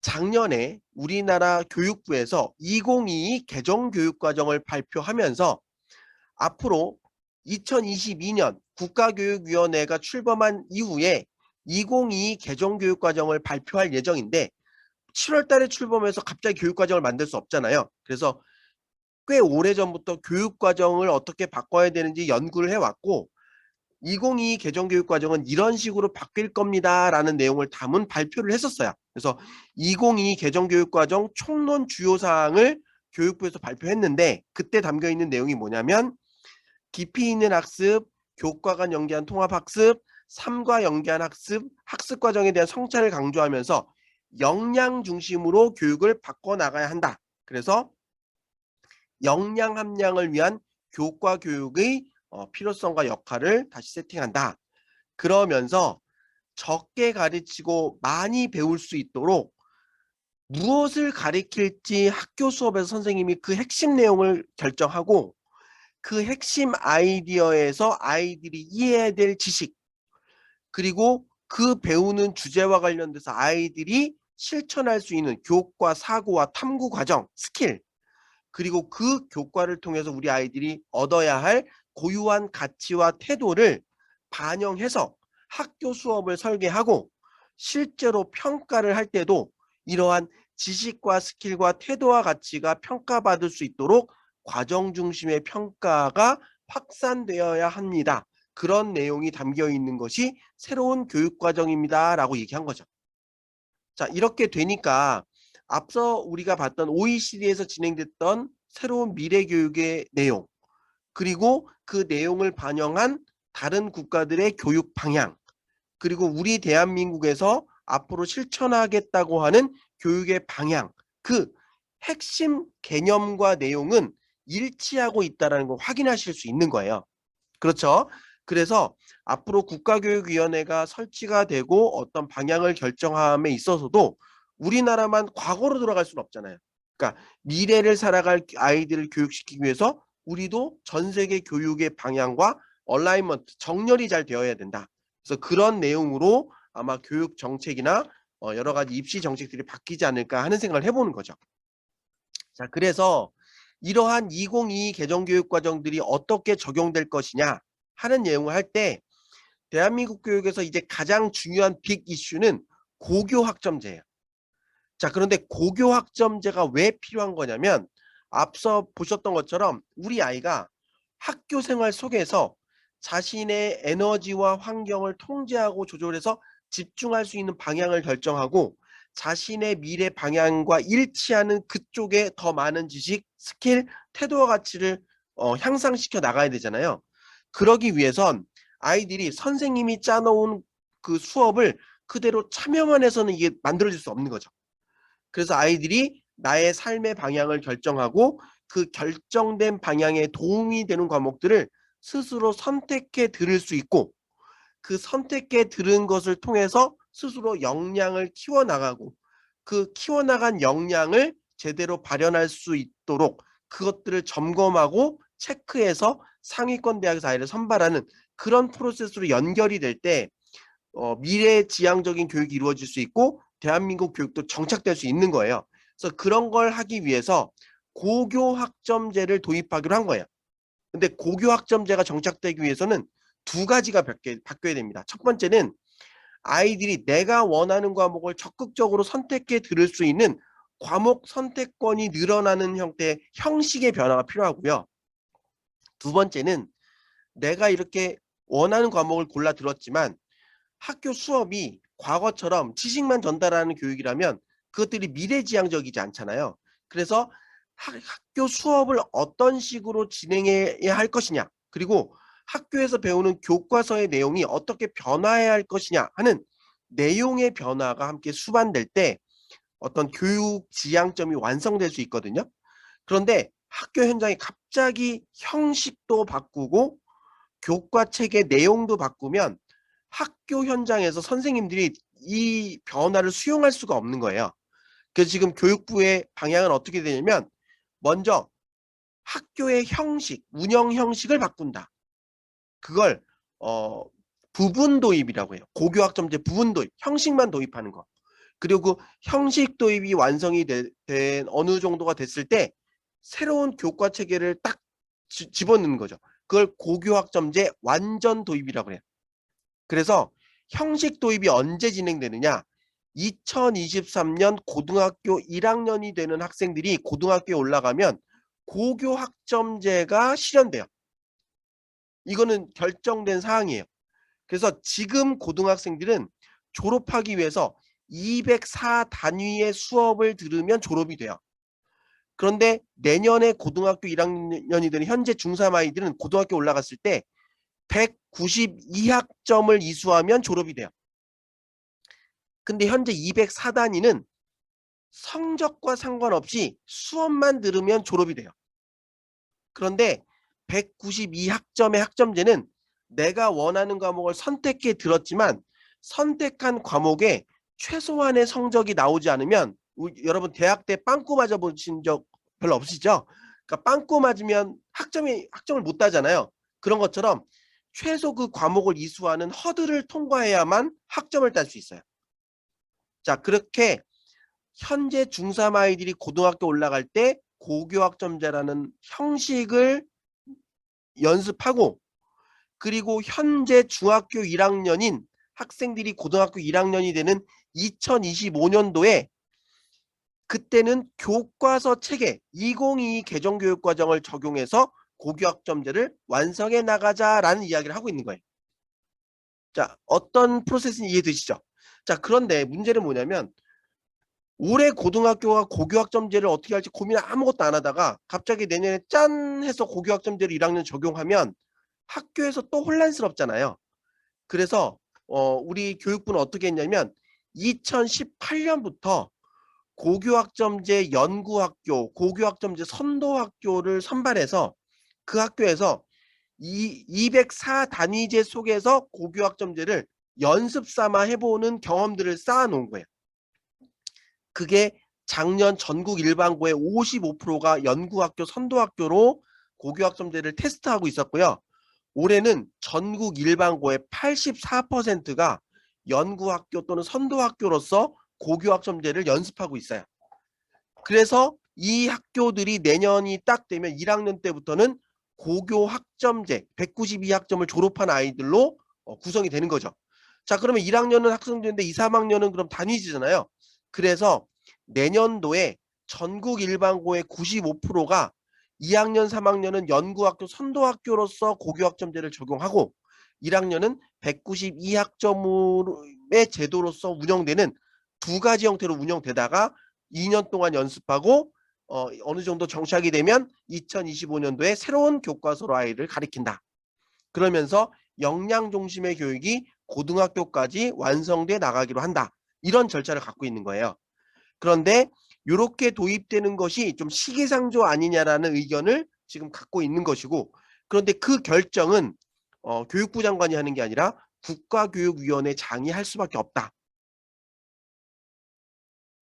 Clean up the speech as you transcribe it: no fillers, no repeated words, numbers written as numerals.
작년에 우리나라 교육부에서 2022 개정교육과정을 발표하면서 앞으로 2022년 국가교육위원회가 출범한 이후에 2022 개정교육과정을 발표할 예정인데 7월 달에 출범해서 갑자기 교육과정을 만들 수 없잖아요. 그래서 꽤 오래전부터 교육과정을 어떻게 바꿔야 되는지 연구를 해왔고 2022 개정교육과정은 이런 식으로 바뀔 겁니다 라는 내용을 담은 발표를 했었어요. 그래서 2022 개정교육과정 총론 주요사항을 교육부에서 발표했는데 그때 담겨있는 내용이 뭐냐면 깊이 있는 학습, 교과 간 연계한 통합학습, 삶과 연계한 학습, 학습과정에 대한 성찰을 강조하면서 역량 중심으로 교육을 바꿔나가야 한다. 그래서 역량 함량을 위한 교과 교육의 필요성과 역할을 다시 세팅한다. 그러면서 적게 가르치고 많이 배울 수 있도록 무엇을 가르칠지 학교 수업에서 선생님이 그 핵심 내용을 결정하고 그 핵심 아이디어에서 아이들이 이해해야 될 지식 그리고 그 배우는 주제와 관련돼서 아이들이 실천할 수 있는 교과, 사고와 탐구 과정, 스킬 그리고 그 교과를 통해서 우리 아이들이 얻어야 할 고유한 가치와 태도를 반영해서 학교 수업을 설계하고 실제로 평가를 할 때도 이러한 지식과 스킬과 태도와 가치가 평가받을 수 있도록 과정 중심의 평가가 확산되어야 합니다. 그런 내용이 담겨 있는 것이 새로운 교육과정입니다 라고 얘기한 거죠. 자, 이렇게 되니까 앞서 우리가 봤던 OECD에서 진행됐던 새로운 미래교육의 내용 그리고 그 내용을 반영한 다른 국가들의 교육 방향 그리고 우리 대한민국에서 앞으로 실천하겠다고 하는 교육의 방향 그 핵심 개념과 내용은 일치하고 있다는 걸 확인하실 수 있는 거예요. 그렇죠? 그래서 앞으로 국가교육위원회가 설치가 되고 어떤 방향을 결정함에 있어서도 우리나라만 과거로 돌아갈 수는 없잖아요. 그러니까 미래를 살아갈 아이들을 교육시키기 위해서 우리도 전 세계 교육의 방향과 얼라이먼트, 정렬이 잘 되어야 된다. 그래서 그런 내용으로 아마 교육 정책이나 여러 가지 입시 정책들이 바뀌지 않을까 하는 생각을 해보는 거죠. 자, 그래서 이러한 2022 개정교육과정들이 어떻게 적용될 것이냐 하는 내용을 할 때 대한민국 교육에서 이제 가장 중요한 빅 이슈는 고교 학점제예요. 자, 그런데 고교 학점제가 왜 필요한 거냐면 앞서 보셨던 것처럼 우리 아이가 학교 생활 속에서 자신의 에너지와 환경을 통제하고 조절해서 집중할 수 있는 방향을 결정하고 자신의 미래 방향과 일치하는 그쪽에 더 많은 지식, 스킬, 태도와 가치를 향상시켜 나가야 되잖아요. 그러기 위해선 아이들이 선생님이 짜놓은 그 수업을 그대로 참여만 해서는 이게 만들어질 수 없는 거죠. 그래서 아이들이 나의 삶의 방향을 결정하고 그 결정된 방향에 도움이 되는 과목들을 스스로 선택해 들을 수 있고 그 선택해 들은 것을 통해서 스스로 역량을 키워나가고 그 키워나간 역량을 제대로 발현할 수 있도록 그것들을 점검하고 체크해서 상위권 대학에서 아이를 선발하는 그런 프로세스로 연결이 될 때 미래지향적인 교육이 이루어질 수 있고 대한민국 교육도 정착될 수 있는 거예요. 그래서 그런 걸 하기 위해서 고교 학점제를 도입하기로 한 거예요. 근데 고교 학점제가 정착되기 위해서는 두 가지가 바뀌어야 됩니다. 첫 번째는 아이들이 내가 원하는 과목을 적극적으로 선택해 들을 수 있는 과목 선택권이 늘어나는 형태의 형식의 변화가 필요하고요. 두 번째는 내가 이렇게 원하는 과목을 골라 들었지만 학교 수업이 과거처럼 지식만 전달하는 교육이라면 그것들이 미래지향적이지 않잖아요. 그래서 학교 수업을 어떤 식으로 진행해야 할 것이냐 그리고 학교에서 배우는 교과서의 내용이 어떻게 변화해야 할 것이냐 하는 내용의 변화가 함께 수반될 때 어떤 교육 지향점이 완성될 수 있거든요. 그런데 학교 현장이 갑자기 형식도 바꾸고 교과책의 내용도 바꾸면 학교 현장에서 선생님들이 이 변화를 수용할 수가 없는 거예요. 그래서 지금 교육부의 방향은 어떻게 되냐면 먼저 학교의 형식, 운영 형식을 바꾼다. 그걸 부분 도입이라고 해요. 고교 학점제 부분 도입, 형식만 도입하는 거. 그리고 그 형식 도입이 완성이 된 어느 정도가 됐을 때 새로운 교과 체계를 딱 집어넣는 거죠. 그걸 고교학점제 완전 도입이라고 해요. 그래서 형식 도입이 언제 진행되느냐? 2023년 고등학교 1학년이 되는 학생들이 고등학교에 올라가면 고교학점제가 실현돼요. 이거는 결정된 사항이에요. 그래서 지금 고등학생들은 졸업하기 위해서 204 단위의 수업을 들으면 졸업이 돼요. 그런데 내년에 고등학교 1학년이 되는 현재 중3 아이들은 고등학교 올라갔을 때 192학점을 이수하면 졸업이 돼요. 근데 현재 204 단위는 성적과 상관없이 수업만 들으면 졸업이 돼요. 그런데 192학점의 학점제는 내가 원하는 과목을 선택해 들었지만 선택한 과목에 최소한의 성적이 나오지 않으면, 여러분 대학 때 빵꾸 맞아 보신 적 별로 없으시죠? 그러니까 빵꾸 맞으면 학점을 못 따잖아요. 그런 것처럼 최소 그 과목을 이수하는 허들을 통과해야만 학점을 딸 수 있어요. 자, 그렇게 현재 중3 아이들이 고등학교 올라갈 때 고교학점제라는 형식을 연습하고, 그리고 현재 중학교 1학년인 학생들이 고등학교 1학년이 되는 2025년도에 그때는 교과서 체계 2022 개정교육과정을 적용해서 고교학점제를 완성해 나가자라는 이야기를 하고 있는 거예요. 자, 어떤 프로세스인지 이해되시죠? 자, 그런데 문제는 뭐냐면 올해 고등학교가 고교학점제를 어떻게 할지 고민을 아무것도 안 하다가 갑자기 내년에 짠 해서 고교학점제를 1학년 적용하면 학교에서 또 혼란스럽잖아요. 그래서 우리 교육부는 어떻게 했냐면 2018년부터 고교학점제 연구학교, 고교학점제 선도학교를 선발해서 그 학교에서 204 단위제 속에서 고교학점제를 연습 삼아 해보는 경험들을 쌓아놓은 거예요. 그게 작년 전국 일반고의 55%가 연구학교, 선도학교로 고교학점제를 테스트하고 있었고요. 올해는 전국 일반고의 84%가 연구학교 또는 선도학교로서 고교학점제를 연습하고 있어요. 그래서 이 학교들이 내년이 딱 되면 1학년 때부터는 고교학점제 192학점을 졸업한 아이들로 구성이 되는 거죠. 자, 그러면 1학년은 학생제인데 2, 3학년은 그럼 단위제잖아요. 그래서 내년도에 전국 일반고의 95%가 2학년, 3학년은 연구학교, 선도학교로서 고교학점제를 적용하고 1학년은 192학점의 제도로서 운영되는 두 가지 형태로 운영되다가 2년 동안 연습하고 어느 정도 정착이 되면 2025년도에 새로운 교과서로 아이를 가리킨다. 그러면서 역량 중심의 교육이 고등학교까지 완성돼 나가기로 한다. 이런 절차를 갖고 있는 거예요. 그런데 이렇게 도입되는 것이 좀 시기상조 아니냐라는 의견을 지금 갖고 있는 것이고, 그런데 그 결정은 교육부 장관이 하는 게 아니라 국가교육위원회 장이 할 수밖에 없다.